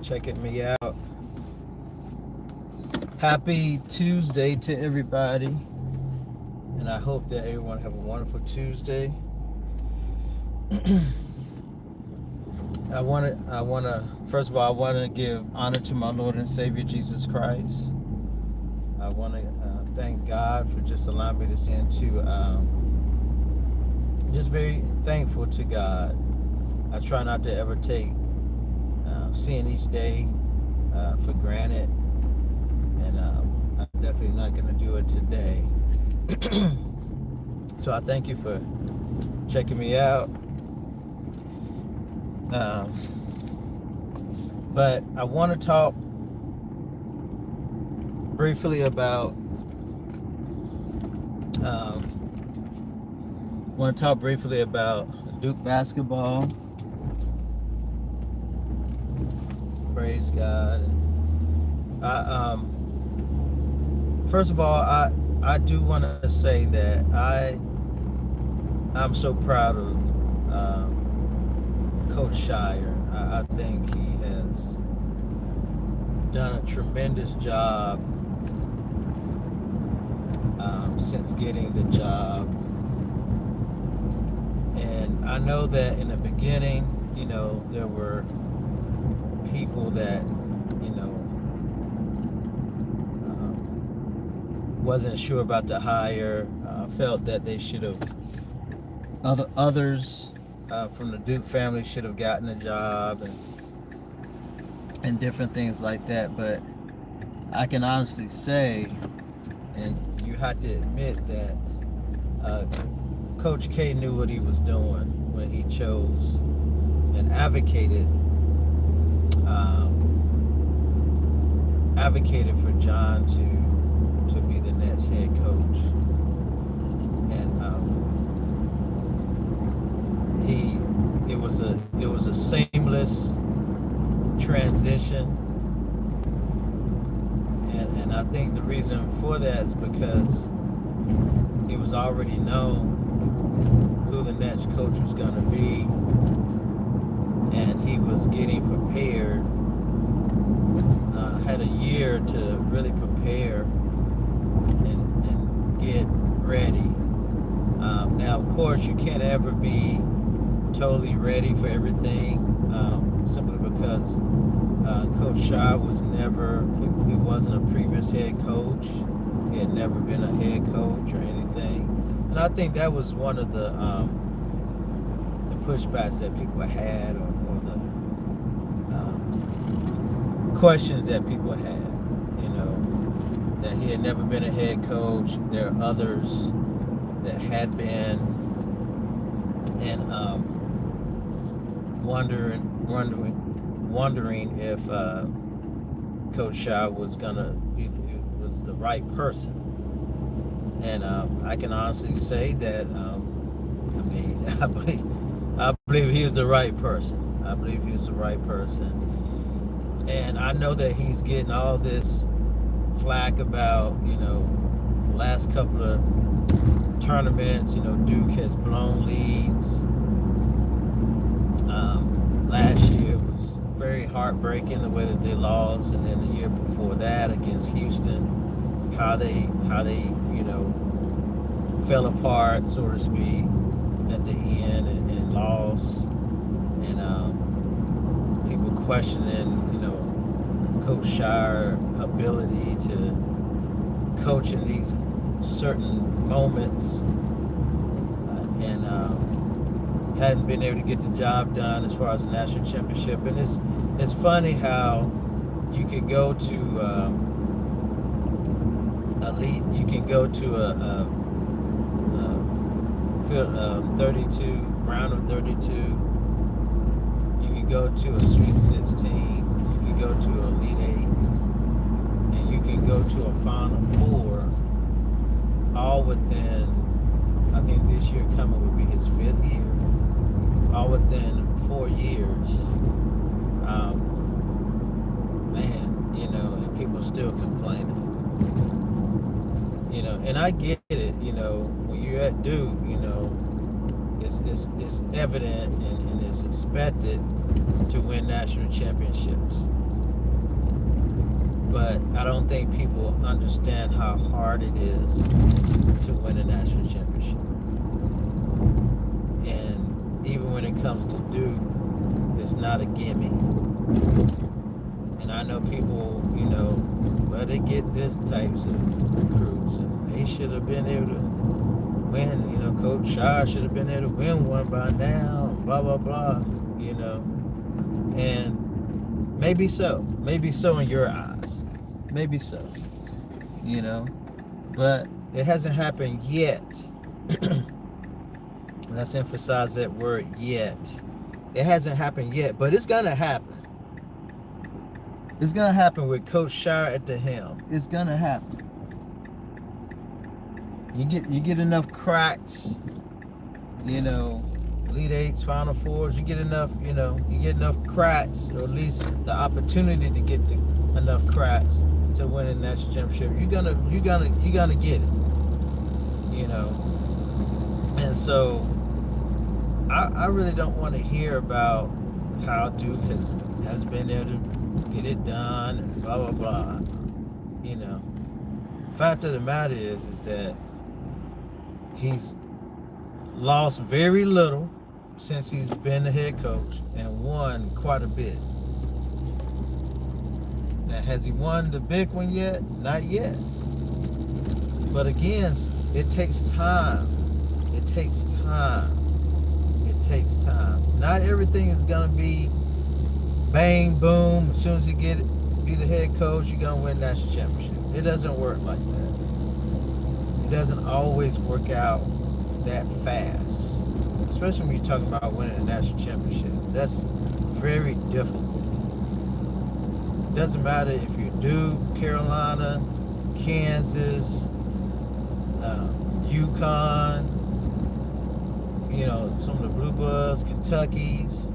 checking me out. Happy Tuesday to everybody, and I hope that everyone have a wonderful Tuesday. First of all, I want to give honor to my Lord and Savior Jesus Christ. I want to thank God for just allowing me to see into. Just very thankful to God. I try not to ever take seeing each day for granted, and I'm definitely not going to do it today. So I thank you for checking me out. But I want to talk briefly about Duke basketball. Praise God. First of all, I do want to say that I'm so proud of Coach Shire. I think he has done a tremendous job since getting the job. And I know that in the beginning, there were people that, wasn't sure about the hire, felt that they should have, others from the Duke family should have gotten a job and different things like that. But I can honestly say, and you have to admit that Coach K knew what he was doing when he chose and advocated for John to be the Nets head coach. And it was a seamless transition, and I think the reason for that is because it was already known who the Nets coach was going to be, and he was getting prepared. Had a year to really prepare and get ready. Now, of course, you can't ever be totally ready for everything, simply because Coach Shaw he wasn't a previous head coach. He had never been a head coach or anything. And I think that was one of the pushbacks that people had, or the questions that people had, that he had never been a head coach. There are others that had been, and wondering if Coach Shaw was the right person. And I can honestly say that I believe he is the right person. I believe he's the right person. And I know that he's getting all this flack about, last couple of tournaments, Duke has blown leads. Last year was very heartbreaking the way that they lost, and then the year before that against Houston, how they fell apart, so to speak, at the end and lost. And people questioning, Coach Shire's ability to coach in these certain moments, and hadn't been able to get the job done as far as the national championship. And it's funny how you could go to you can go to a 32 round of 32. You can go to a Sweet 16. You can go to an Elite 8, and you can go to a Final Four, all within, I think this year coming would be his 5th year, all within 4 years. And people still complaining. And I get it, when you're at Duke, it's evident and it's expected to win national championships. but I don't think people understand how hard it is to win a national championship. And even when it comes to Duke, it's not a gimme. And I know people, well, they get this types of recruits, and they should have been able to win. Coach Shire should have been able to win one by now, blah, blah, blah, And maybe so in your eyes. Maybe so, But it hasn't happened yet. Let's emphasize that word yet. It hasn't happened yet, but it's going to happen. It's going to happen with Coach Shire at the helm. It's going to happen. You get enough cracks, Elite Eights, Final Fours. You get enough, cracks, or at least the opportunity to get enough cracks to win a national championship. You're gonna get it, And so, I really don't want to hear about how Duke has been able to get it done and blah blah blah. Fact of the matter is that he's lost very little since he's been the head coach and won quite a bit. Now, has he won the big one yet? Not yet. But again, it takes time. It takes time. It takes time. Not everything is going to be bang, boom. As soon as you be the head coach, you're going to win national championship. It doesn't work like that. It doesn't always work out that fast, especially when you're talking about winning a national championship. That's very difficult. It doesn't matter if you're Duke, Carolina, Kansas, UConn, some of the Blue Bloods, Kentucky's.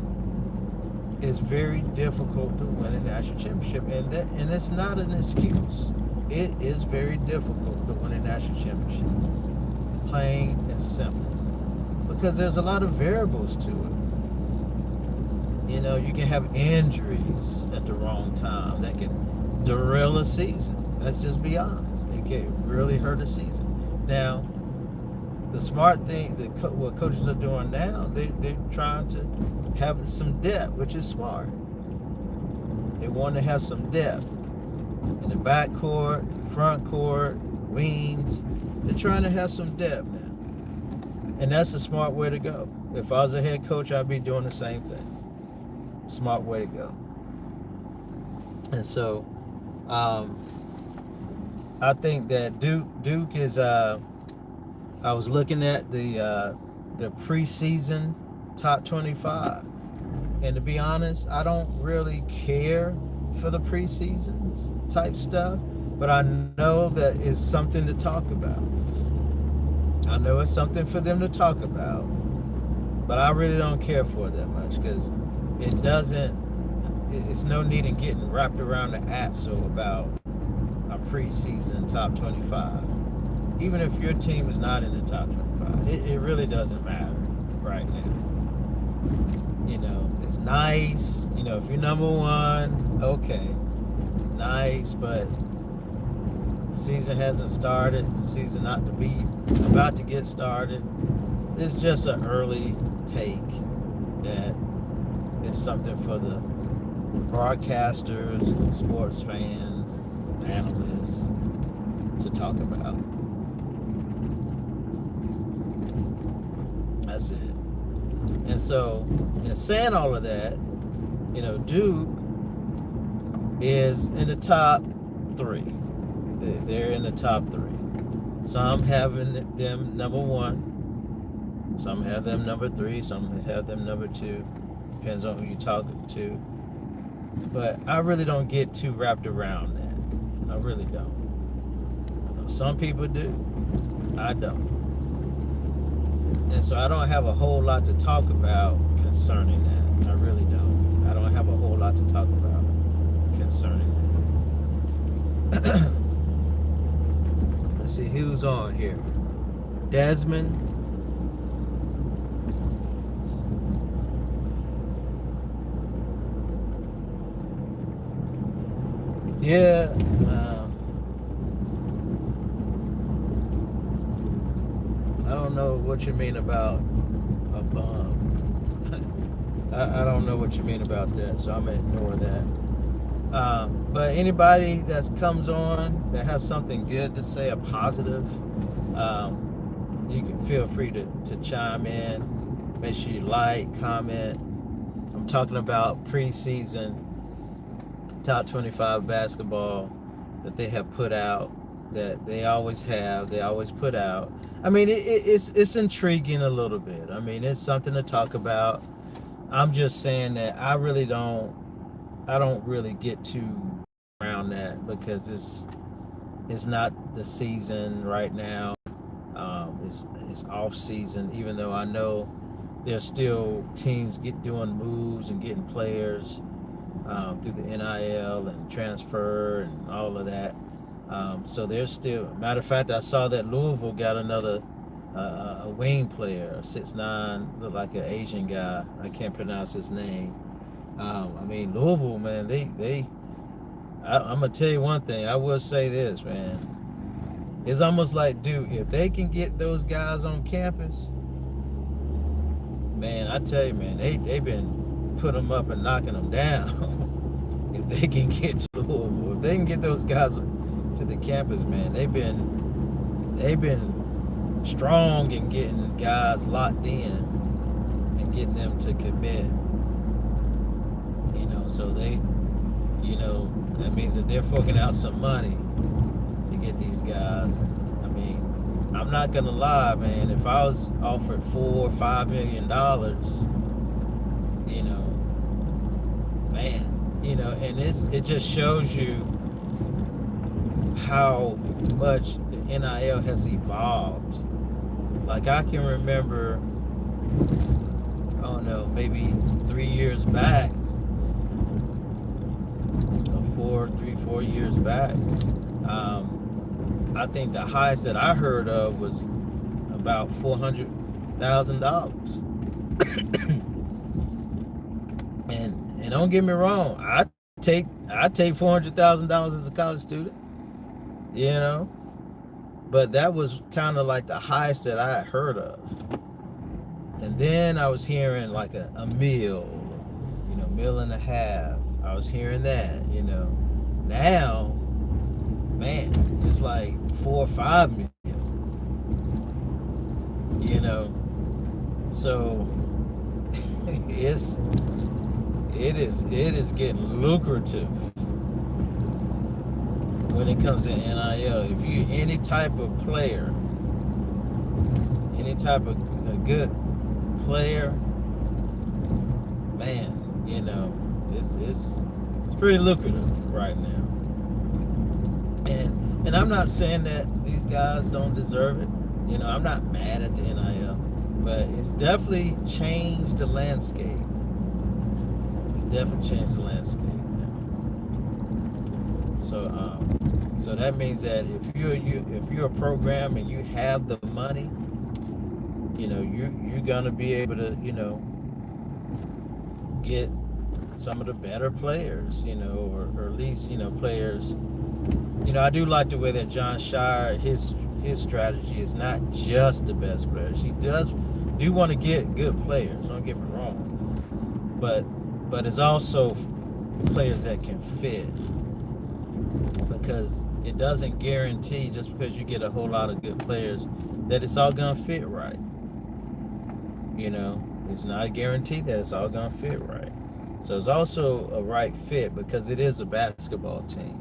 It's very difficult to win a national championship, and it's not an excuse. It is very difficult to win a national championship. Plain and simple, because there's a lot of variables to it. You can have injuries at the wrong time that can derail a season. Let's just be honest. It can really hurt a season. Now, the smart thing, what coaches are doing now, they're trying to have some depth, which is smart. They want to have some depth in the back court, front court, wings. They're trying to have some depth now. And that's a smart way to go. If I was a head coach, I'd be doing the same thing. Smart way to go. And so, I think that Duke is, I was looking at the preseason top 25. And to be honest, I don't really care for the preseasons type stuff. But I know that it's something to talk about. I know it's something for them to talk about. But I really don't care for it that much, because it's no need in getting wrapped around the axle about a preseason top 25. Even if your team is not in the top 25, it really doesn't matter right now. It's nice. If you're number one, okay, nice, but season hasn't started. The season not to be about to get started. It's just an early take that is something for the broadcasters and sports fans, analysts to talk about. That's it. And so, in saying all of that, Duke is in the top 3. They're in the top 3. Some having them number 1. Some have them number 3. Some have them number 2. Depends on who you're talking to. But I really don't get too wrapped around that. I really don't. Some people do. I don't. And so I don't have a whole lot to talk about concerning that. I really don't. I don't have a whole lot to talk about concerning that. Let's see who's on here. Desmond. Yeah, I don't know what you mean about a bum. I don't know what you mean about that, so I'm gonna ignore that. But anybody that comes on that has something good to say, a positive, you can feel free to chime in. Make sure you like, comment. I'm talking about preseason top 25 basketball that they have put out, that they always have, they always put out. I mean, it's intriguing a little bit. I mean, it's something to talk about. I'm just saying that I don't really get too around that because it's not the season right now. It's off season, even though I know there's still teams doing moves and getting players through the NIL and transfer and all of that. So there's still, matter of fact, I saw that Louisville got another a wing player, 6'9", look like an Asian guy. I can't pronounce his name. I mean, Louisville, man, I'm gonna tell you one thing. I will say this, man. It's almost like, dude, if they can get those guys on campus, man, I tell you, man, they've been putting them up and knocking them down. If they can get to Louisville, if they can get those guys to the campus, man, they've been strong in getting guys locked in and getting them to commit. So that means that they're forking out some money to get these guys. I mean, I'm not gonna lie, man. If I was offered $4 or $5 million, you know, man, and it just shows you how much the NIL has evolved. Like I can remember, I don't know, maybe 3 years back, 4 years back. I think the highest that I heard of was about $400,000. And don't get me wrong, I take $400,000 as a college student, you know, but that was kind of like the highest that I had heard of. And then I was hearing like a meal, meal and a half. I was hearing that, Now, man, it's like 4 or 5 million, So it is getting lucrative when it comes to NIL. If you any type of player, any type of a good player, man, it's pretty lucrative right now. And I'm not saying that these guys don't deserve it. I'm not mad at the NIL, but it's definitely changed the landscape. It's definitely changed the landscape. So that means that if you're a program and you have the money, you're gonna be able to get some of the better players, or at least players. I do like the way that John Shire, his strategy is not just the best players. He do want to get good players. Don't get me wrong, but it's also players that can fit, because it doesn't guarantee, just because you get a whole lot of good players, that it's all gonna fit right. It's not a guarantee that it's all gonna fit right. So it's also a right fit, because it is a basketball team.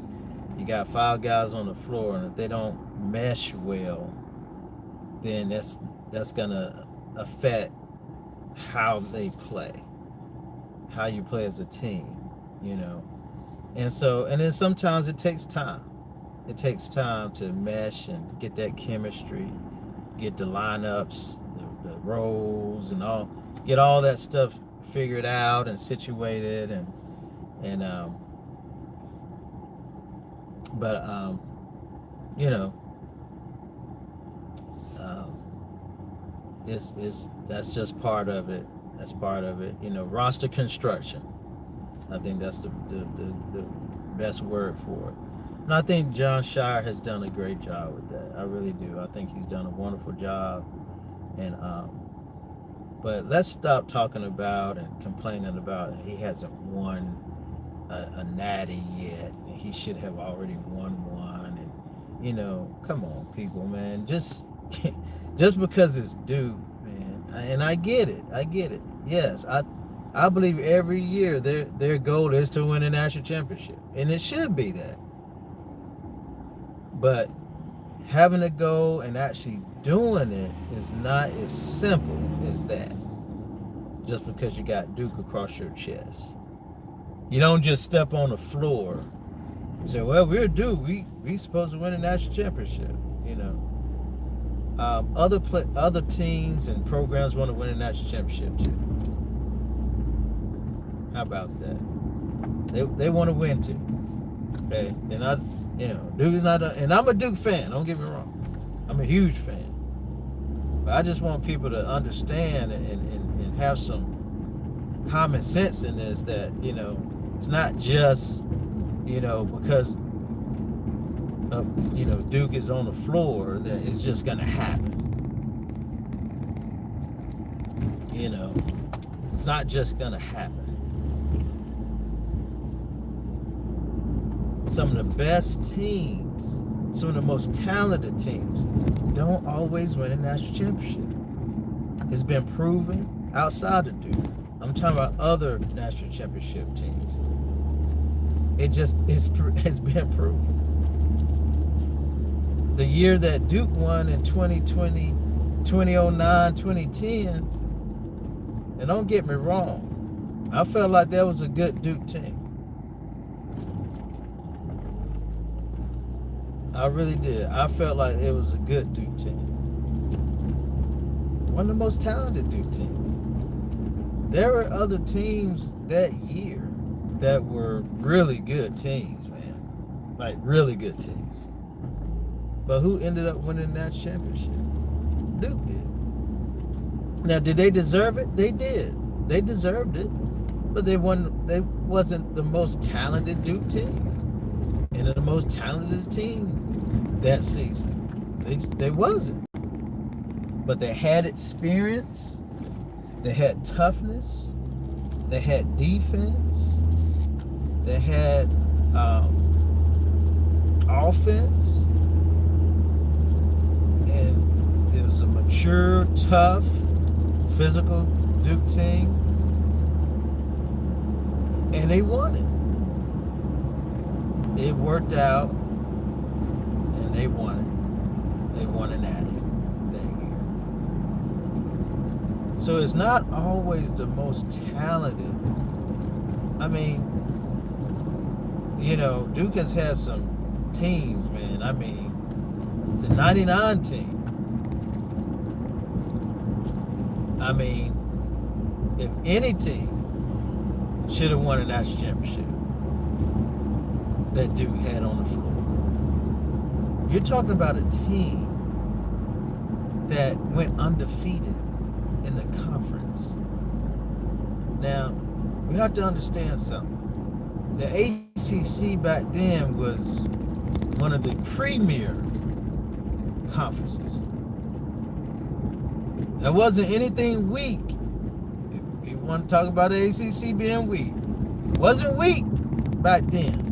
You got 5 guys on the floor, and if they don't mesh well, then that's gonna affect how they play, how you play as a team, And then sometimes it takes time. It takes time to mesh and get that chemistry, get the lineups, the roles, and get all that stuff figured out and situated, and but you know, um, it's that's just part of it. That's part of it. Roster construction. I think that's the best word for it. And I think John Shire has done a great job with that. I really do. I think he's done a wonderful job. And but let's stop talking about and complaining about he hasn't won a natty yet. He should have already won one. And come on, people, man. Just because it's due, man. And I get it. Yes, I believe every year their goal is to win a national championship, and it should be that. But having a goal and actually doing it is not as simple as that. Just because you got Duke across your chest, you don't just step on the floor and say, "Well, we're Duke. We supposed to win a national championship." Other teams and programs want to win a national championship too. How about that? They want to win too. Okay, they're not. Duke is not. And I'm a Duke fan. Don't get me wrong. I'm a huge fan. But I just want people to understand and have some common sense in this, that it's not just because of Duke is on the floor that it's just gonna happen. It's not just gonna happen. Some of the best teams, some of the most talented teams, don't always win a national championship. It's been proven outside of Duke. I'm talking about other national championship teams. It's been proven. The year that Duke won in 2020, 2009, 2010, and don't get me wrong, I felt like that was a good Duke team. I really did. I felt like it was a good Duke team. One of the most talented Duke teams. There were other teams that year that were really good teams, man. Like really good teams. But who ended up winning that championship? Duke did. Now, did they deserve it? They did. They deserved it. But they wasn't the most talented Duke team. And the most talented team that season. They wasn't. But they had experience. They had toughness. They had defense. They had offense. And it was a mature, tough, physical Duke team. And they won it. It worked out, and they won it. They won an natty that year. So it's not always the most talented. I mean, Duke has had some teams, man. I mean, the 99 team. I mean, if any team should have won a national championship that Duke had on the floor. You're talking about a team that went undefeated in the conference. Now, we have to understand something. The ACC back then was one of the premier conferences. There wasn't anything weak. If you want to talk about the ACC being weak, it wasn't weak back then.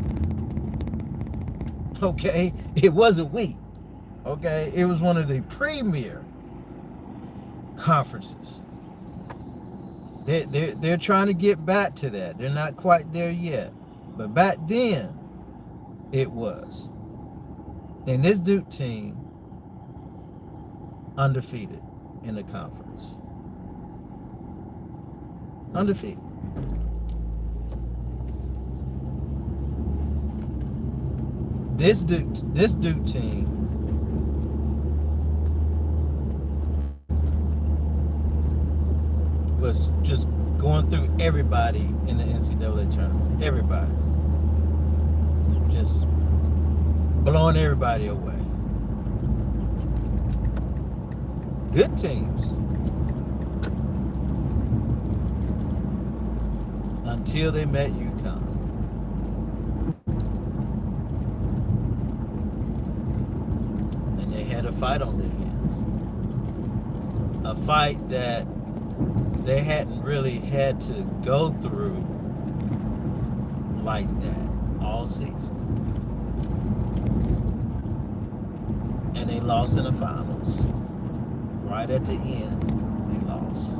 Okay, it wasn't weak. Okay, it was one of the premier conferences. They're trying to get back to that. They're not quite there yet, but back then it was. And this Duke team undefeated in the conference. Undefeated. This Duke team was just going through everybody in the NCAA tournament. Everybody. Just blowing everybody away. Good teams. Until they met UConn. fight on their hands, a fight that they hadn't really had to go through like that all season. And they lost in the finals. Right at the end, they lost.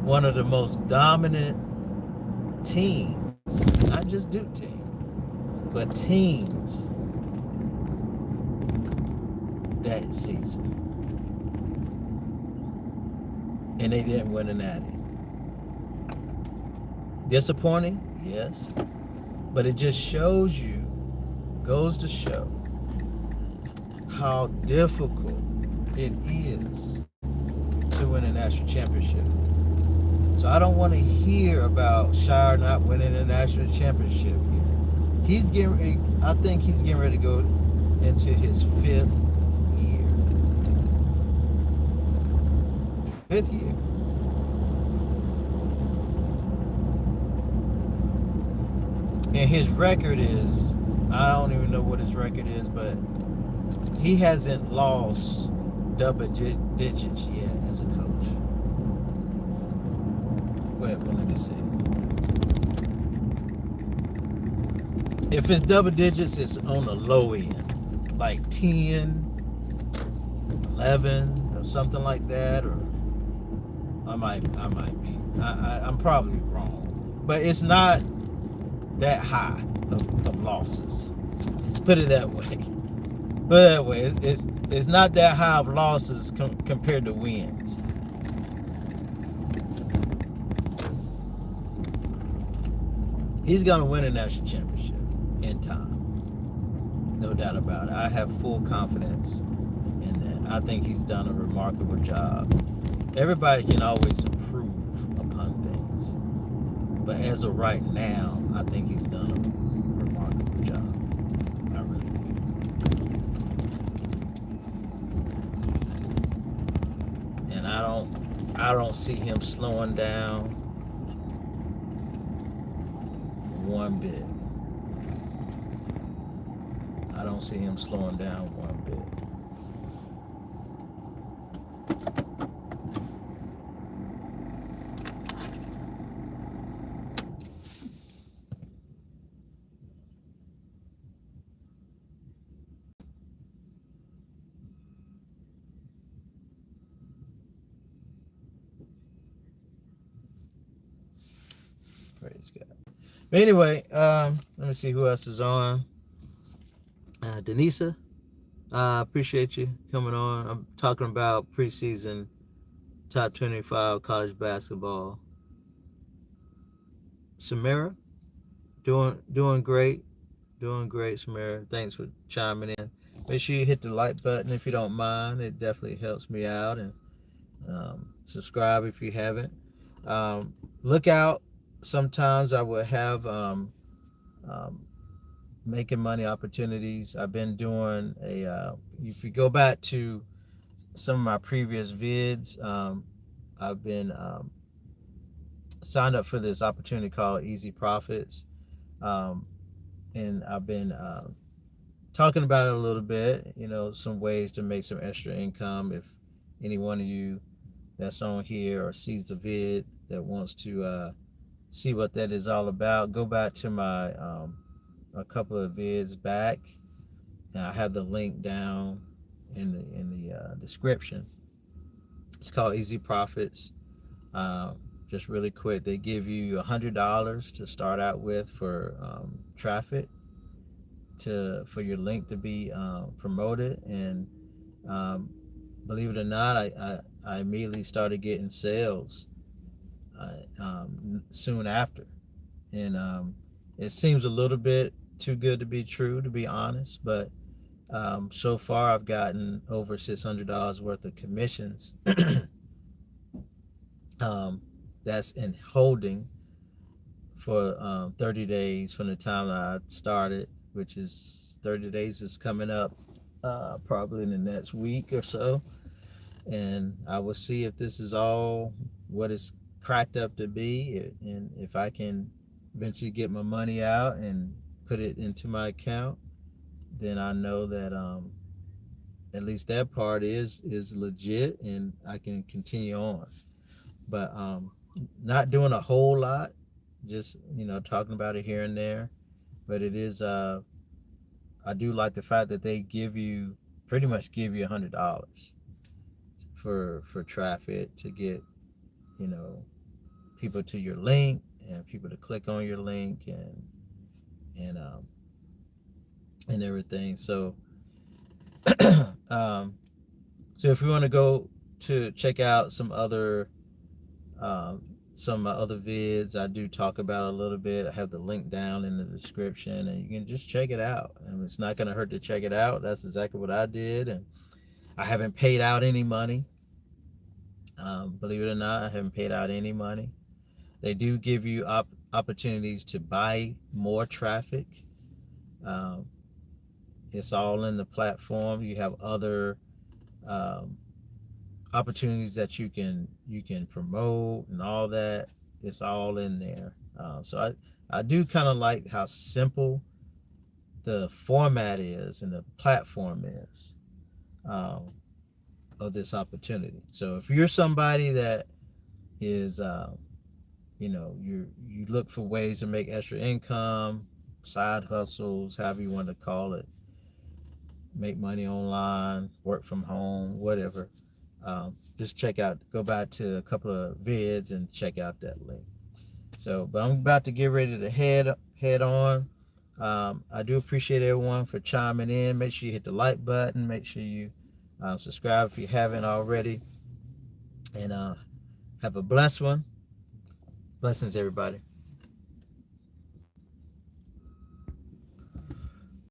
One of the most dominant teams, not just Duke team, but teams that season. And they didn't win a natty. Disappointing, yes. But it just shows you, goes to show how difficult it is to win a national championship. So I don't want to hear about Shire not winning a national championship yet. I think he's getting ready to go into his fifth year. Fifth year. And his record is, I don't even know what his record is, but he hasn't lost double digits yet as a coach. Well, let me see. If it's double digits, it's on the low end, like 10, 11, or something like that, or I might be. I'm probably wrong, but it's not that high of losses. Put it that way. Put it that way. It's not that high of losses compared to wins. He's gonna win a national championship in time, no doubt about it. I have full confidence in that. I think he's done a remarkable job. Everybody can always improve upon things, but as of right now, I think he's done a remarkable job. I really do. And I don't see him slowing down one bit. I don't see him slowing down one bit. Praise God. But anyway, let me see who else is on. Denisa, appreciate you coming on. I'm talking about preseason top 25 college basketball. Samara, doing great. Doing great, Samara. Thanks for chiming in. Make sure you hit the like button if you don't mind. It definitely helps me out. And subscribe if you haven't. Look out. Sometimes I will have making money opportunities. I've been doing if you go back to some of my previous vids, I've been signed up for this opportunity called Easy Profits. And I've been talking about it a little bit, some ways to make some extra income. If any one of you that's on here or sees the vid that wants to see what that is all about, go back to my a couple of vids back, and I have the link down in the description. It's called Easy Profits. Just really quick, they give you $100 to start out with for traffic for your link to be promoted, and believe it or not, I immediately started getting sales soon after, and it seems a little bit too good to be true, to be honest, but so far I've gotten over $600 worth of commissions. That's in holding for 30 days from the time that I started, which is 30 days is coming up probably in the next week or so. And I will see if this is all what it's cracked up to be, and if I can eventually get my money out and put it into my account. then I know that at least that part is legit, and I can continue on. But not doing a whole lot, just talking about it here and there. But it is I do like the fact that they give you pretty much give you $100 for traffic to get you know people to your link and people to click on your link and and everything. So um, so if you want to go to check out some other vids I do talk about a little bit. I have the link down in the description, and you can just check it out. And it's not going to hurt to check it out. That's exactly what I did, and I haven't paid out any money. Believe it or not, I haven't paid out any money. They do give you opportunities to buy more traffic. Um, it's all in the platform. You have other um, opportunities that you can promote and all that. It's all in there. So I do kind of like how simple the format is and the platform is um, of this opportunity. So if you're somebody that is you look for ways to make extra income, side hustles, however you want to call it, make money online, work from home, whatever. Just go back to a couple of vids and check out that link. So, but I'm about to get ready to head on. I do appreciate everyone for chiming in. Make sure you hit the like button. Make sure you subscribe if you haven't already. And have a blessed one. Blessings, everybody.